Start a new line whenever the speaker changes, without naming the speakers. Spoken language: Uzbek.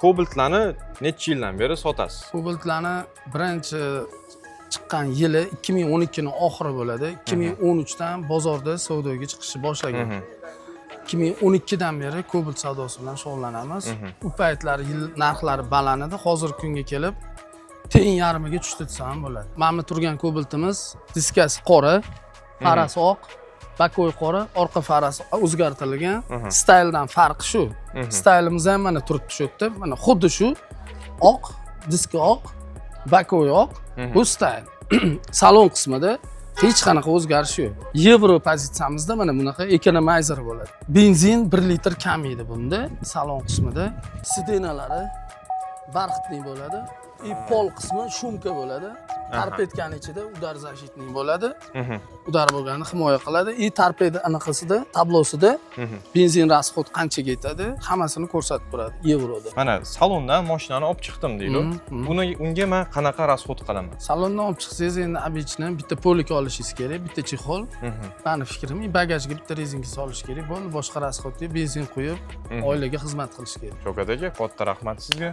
Cobaltlarni necha yildan beri sotasiz?
Cobaltlarni birinchi chiqqan yili 2012 ning oxiri bo'ladi. 2013 dan bozorda savdoga chiqishni boshlagan. 2012 dan beri Cobalt savdosi bilan shug'ullanamiz. U paytlari narxlari baland edi, hozirgi kunga kelib teng yarmiga tushdi desam bo'ladi. Mana turgan Cobaltimiz diskasi qora, farasi oq, bakoy qora, orqa farasi o'zgartirilgan. Stayldan farqi shu. Staylimiz ham mana turibdi shu yerda. Mana xuddi shu oq, diski oq, bakoy oq, bu stayl. Salon qismida hech qanaqa o'zgarish yo'q. Yevro pozitsiyamizda mana bunaqa economizer bo'ladi. Benzin 1 litr kam edi bunda. Salon qismida sidenalari barxitli bo'ladi. Pol qismi shumka bo'ladi. Torpedkani ichida udar защитный bo'ladi. Udar bo'lgani himoya qiladi. Torpeda anaqasida, tablosida benzin rasxod qanchaga yetadi, hammasini ko'rsatib turadi yevroda.
Mana salondan mashinani olib chiqdim deydi. Unga men qanaqa rasxod qilaman?
Salondan olib chiqsangiz endi обычно bitta polik olishingiz kerak, bitta chexol. Meni fikrim, bagajga bitta rezinka solish kerak bo'ldi. Boshqa rasxodga benzin quyib, oilaga xizmat qilish kerak.
Shokat aka, katta rahmat sizga.